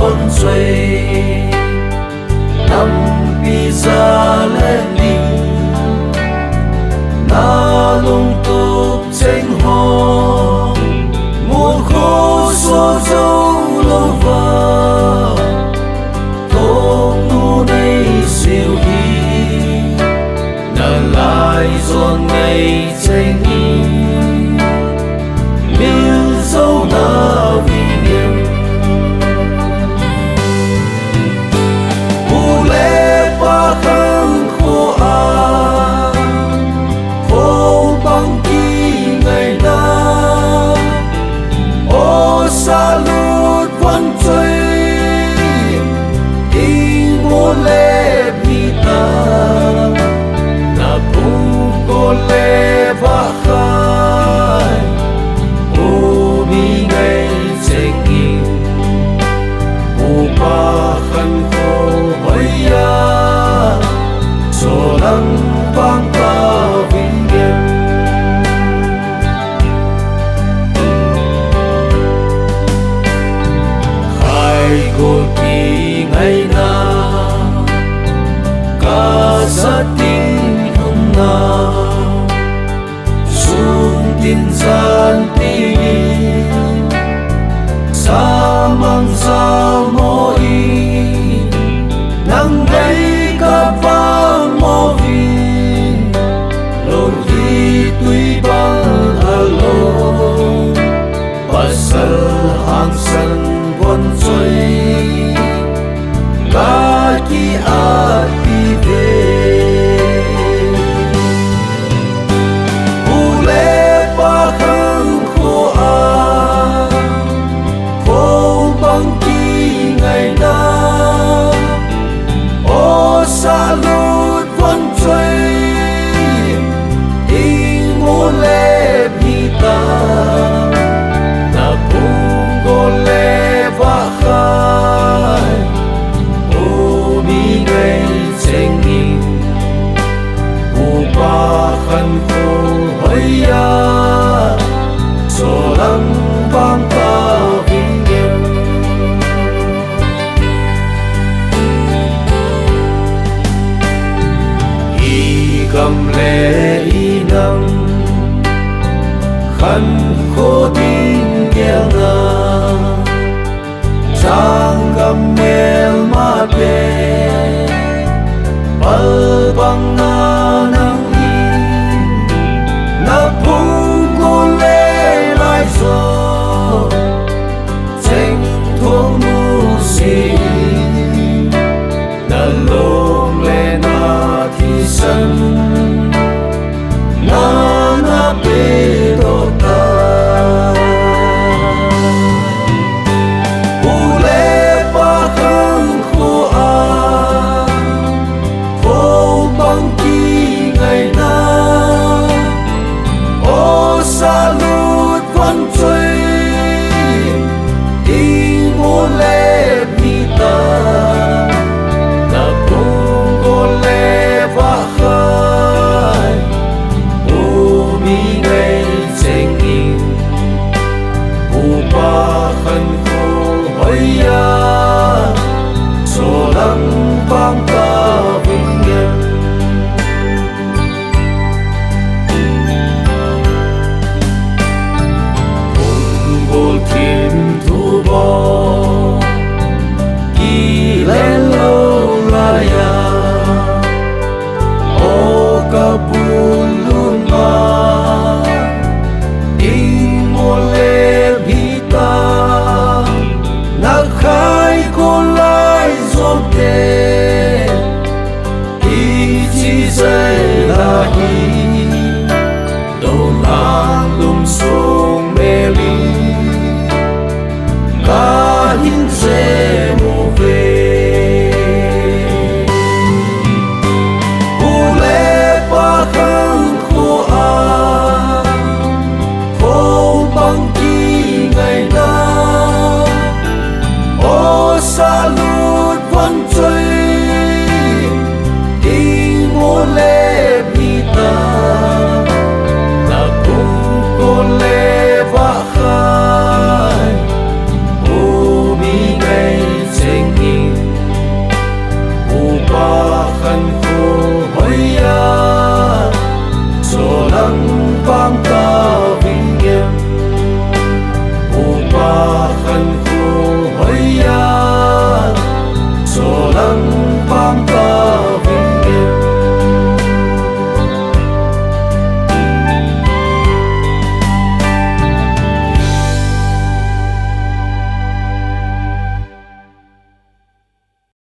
con suy năm pizza lên đi na lung tục tranh hồ một khô số dấu lâu vờ thốt nu đây siêu hi na lại giòn ngày tranh hi miêu dấu na vì niềm u lê ba khăn khô à khô bằng kỳ ngày na ô xa lút văn chơi in mô lê bi ta na bu cô lê ba khai ô bi ngày tranh in u ba khăn khô hơi ya số lăng vang ta vinh nghiêm khai cô kỳ ngày na ca sa tin hồng na xuống tin gian ti sa mang sa mô y nang gây ka vang mô vi lô hi tuy băng alo pasal hang san bon soy ka ki ati ve ule pa khang khô a khô băng ki ngày na ô xa lút văn chơi in mô lê bi ta na bung cô lê va khai ô bi ngày tranh in u ba khăn khô hơi ya số lăng vang ta vinh nghiêm cầm lệ y nắng khăn khô tin nhẹ ngà trang cầm mel ma bê bal băng na nang in na bung cô lê lại gió tranh thuông mu xì na lông lê na thi sân na bê đô ta u lê ba khăn khô à khô băng kỳ ngày na ô xa lút văn chơi in mô lê bi ta na bung cô lê va khai ô mi ngày tranh in u ba khăn khô hơi ya số lăng vang ta vinh nghiêm cùng vô thiên thu bò kỳ lên lâu la ya ô ca bùn luôn ma in mô lê bi ta na khai cô lại dồn tê ý chi dây là ý đầu lang lung xuống mê ly ca hin dê mô về u lê ba khăn khô à khô băng kỳ ngày na ô xa lút văn chơi in mô lê bi ta vang ca